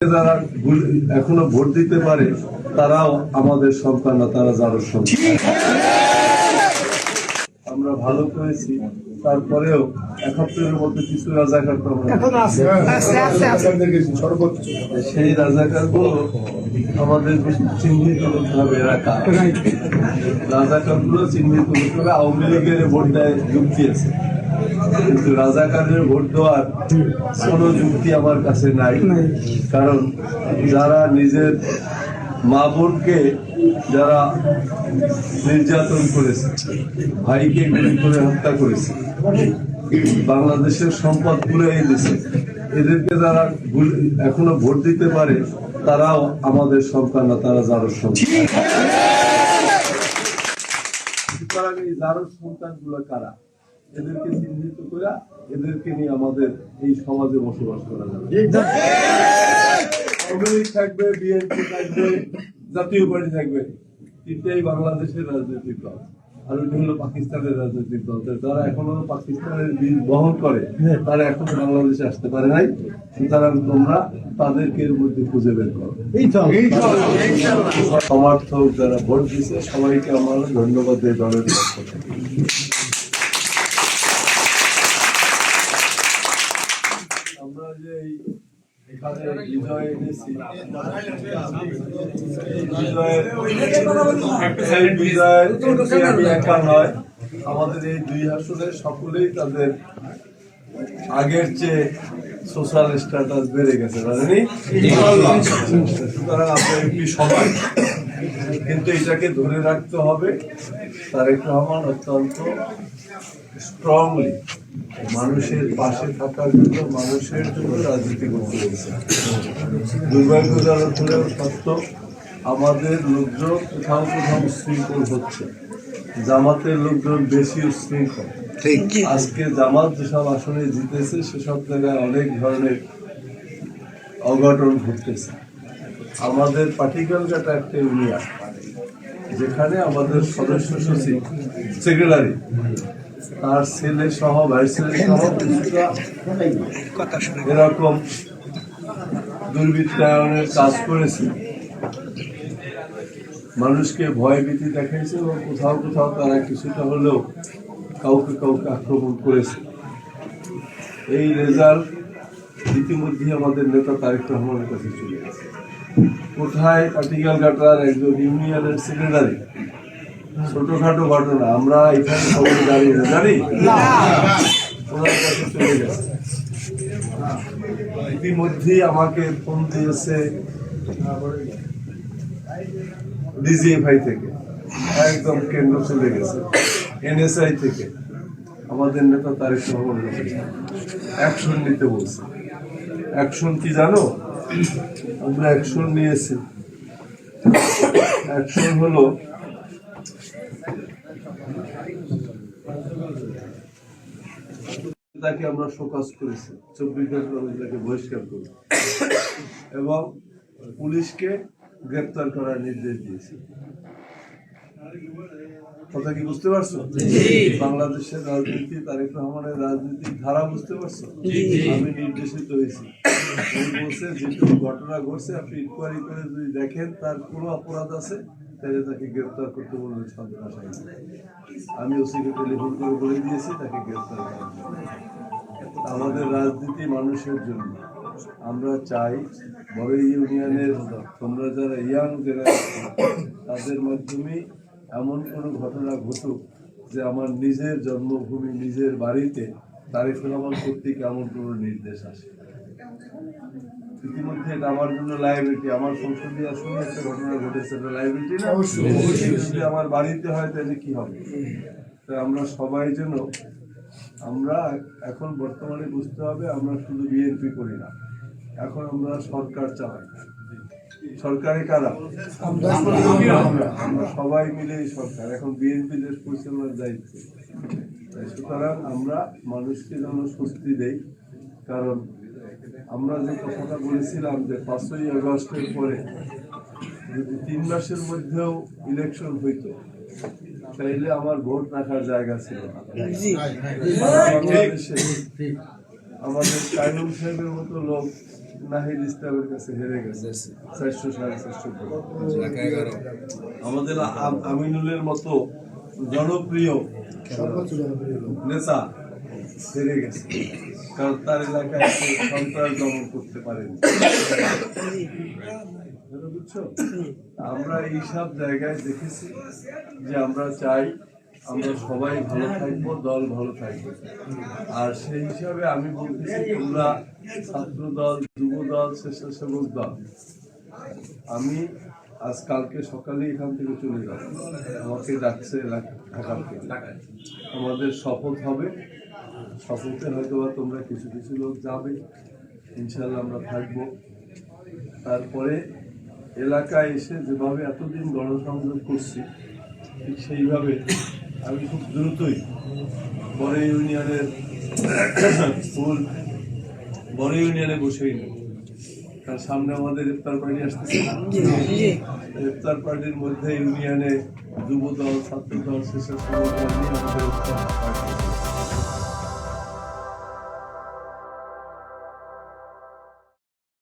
যারা এখনো ভোট দিতে পারে তারাও আমাদের সন্তান না, তারা যারা সন্তান। আমরা ভালো করেছি, তারপরেও 71-এর মধ্যে কিছু রাজাকার সেই রাজাকার গুলো আমাদের চিহ্নিত করতে হবে। রাজাকার গুলো চিহ্নিত করতে হবে। আওয়ামী লীগের ভোট দেয় যুক্তি আছে, কিন্তু রাজাকারের ভোট দেওয়ার কোন যুক্তি আমার কাছে নাই। কারণ যারা নিজের মা বোনকে যারা নির্যাতন করেছে, ভাইকে গুলি করে হত্যা করেছে, বাংলাদেশের সম্পদ পুড়িয়ে দিয়েছে, এদেরকে যারা এখনো ভোট দিতে পারে তারাও আমাদের সন্তান না, তারা যারোর সন্তান। সুতরাং এই যারোর সন্তান গুলো কারা, এদেরকে চিহ্নিত করে এদেরকে নিয়ে আমাদের এই সমাজে বসবাস করা যাবে। আওয়ামী লীগ থাকবে, বিএনপি থাকবে, জাতীয় পার্টি থাকবে, তিনটাই বাংলাদেশের রাজনৈতিক দল, আর ওইটা হলো পাকিস্তানের রাজনৈতিক দল। যারা এখনো পাকিস্তানের বীজ বহন করে তারা এখনো বাংলাদেশে আসতে পারে নাই। সুতরাং তোমরা তাদেরকে এর মধ্যে খুঁজে বের করো। সমর্থক যারা ভোট দিচ্ছে সবাইকে আমার ধন্যবাদ দিয়ে দলের পক্ষ থেকে। আমরা যে এখানে বিজয় এনেছি, আমি একা নয়, আমাদের এই দুই আসনে সকলেই তাদের আগের চেয়ে সোশ্যাল স্ট্যাটাস বেড়ে গেছে, জানেনি? সুতরাং আমরা এমপি সবাই, কিন্তু এটাকে ধরে রাখতে হবে। তারেক রহমান অত্যন্ত স্ট্রংলি মানুষের পাশে থাকার জন্য, মানুষের জন্য রাজনীতি করতে হয়েছে। দুর্ভাগ্যজনক হলেও সত্য, আমাদের লোকজন কোথাও কোথাও উশৃঙ্খল হচ্ছে, জামাতের লোকজন বেশি উশৃঙ্খল। আজকে জামাত যেসব আসনে জিতেছে সেসব জায়গায় অনেক ধরনের অঘটন ঘটতেছে। আমাদের পাটিগঞ্জটা একটা ইউনিয়ন, যেখানে আমাদের সদস্য সচিব, সেক্রেটারি, তার ছেলে সহ, ভাইস ছেলে সহ এরকম দুর্বৃত্তায়নের কাজ করেছে, মানুষকে ভয় ভীতি দেখাইছে এবং কোথাও কোথাও তারা কিছুটা হলেও কাউকে কাউকে আক্রমণ করেছে। এই রেজাল্ট ইতিমধ্যে আমাদের নেতা তারেক রহমানের কাছে চলে গেছে। কোথায় কাটিগালঘাটার একজন ইউনিয়নের সেক্রেটারি, ছোটখাটো ঘটনা, আমরা এখানে খবর দাঁড়িয়ে জানি, ওনার কাছে চলে গেছে। ইতিমধ্যেই আমাকে ফোন দিয়েছে ডিজিএফআই থেকে, একদম কেন্দ্র চলে গেছে, এনএসআই থেকে আমাদের নেতা তারেক রহমানের কাছে অ্যাকশন নিতে বলছে। অ্যাকশন কি জানো? আমরা অ্যাকশন নিয়েছি। অ্যাকশন হলো তাকে আমরা শোকজ করেছি, 24 ঘন্টা তাকে বহিষ্কার করি এবং পুলিশকে গ্রেপ্তার করার নির্দেশ দিয়েছি। কথা কি বুঝতে পারছো? বাংলাদেশের রাজনীতি, তারেক রহমানের রাজনীতির ধারা বুঝতে পারছো? আমি নির্দেশিত হয়েছি, বলছে যেটুকু ঘটনা ঘটছে আপনি ইনকোয়ারি করে যদি দেখেন তার কোনো অপরাধ আছে তাহলে তাকে গ্রেপ্তার করতে বলবেন সন্ত্রাস আইনে। আমি ওসিকে টেলিফোন করে বলে দিয়েছি তাকে গ্রেপ্তার করার জন্য। আমাদের রাজনীতি মানুষের জন্য। আমরা চাই বড় ইউনিয়নের তোমরা যারা ইয়াং জেনারেশন, তাদের মাধ্যমে এমন কোনো ঘটনা ঘটুক যে আমার নিজের জন্মভূমি, নিজের বাড়িতে তারেক রহমান কর্তৃক এমন কোনো নির্দেশ আসে। ইতিমধ্যে এটা আমার জন্য লাইবিলিটি, আমার সংসদীয় আসনে একটা ঘটনা ঘটেছে, এটা লাইবিলিটি না? যদি আমার বাড়িতে হয় তাহলে কি হবে? তাই আমরা সবাই যেন, আমরা এখন বর্তমানে বুঝতে হবে আমরা শুধু বিএনপি করি না, এখন আমরা সরকার চালাই। সরকারে কারা? আমরা সবাই মিলে সরকার। এখন বিএনপি দেশ পরিচালনার দায়িত্ব। সুতরাং আমরা মানুষকে যেন স্বস্তি দেই। কারণ আমরা যে কথাটা বলেছিলাম যে 5ই আগস্টের পরে যদি 3 মাসের মধ্যেও ইলেকশন হইতো তাইলে আমার ভোট রাখার জায়গা ছিল না। বাংলাদেশে আমাদের কায়ুম সাহেবের মতো লোক নাহিদ ইসলামের কাছে হেরে গেছে 400-450 ভোট। আমাদের আমিনুলের মতো জনপ্রিয় নেতা হেরে গেছে, কারণ তার এলাকায় সন্ত্রাস দমন করতে পারেনি। বুঝছো, আমরা এইসব জায়গায় দেখেছি যে আমরা চাই আমরা সবাই ভালো থাকবো, দল ভালো থাকবে। আর সেই হিসাবে আমি বলতেছি, তোমরা ছাত্র দল, যুব দল, স্বেচ্ছাসেবক দল, আমি আজ কালকে সকালে এখান থেকে চলে যাব, আমাকে ডাকছে ঢাকায়। আমাদের শপথ হবে, শপথে হয়তো বা তোমরা কিছু কিছু লোক যাবে, ইনশাল্লাহ আমরা থাকবো। তারপরে এলাকায় এসে যেভাবে এতদিন গণসংযোগ করছি, ঠিক সেইভাবে আমি খুব দ্রুতই বড় ইউনিয়নের বড় ইউনিয়নে বসেই নেব, কারণ সামনে আমাদের ইফতার পার্টি আসতেছে। ইফতার পার্টির মধ্যে ইউনিয়নে যুব দল, ছাত্র দল, স্বেচ্ছাসেবক দল নিয়ে আমাদের ইফতার পার্টি।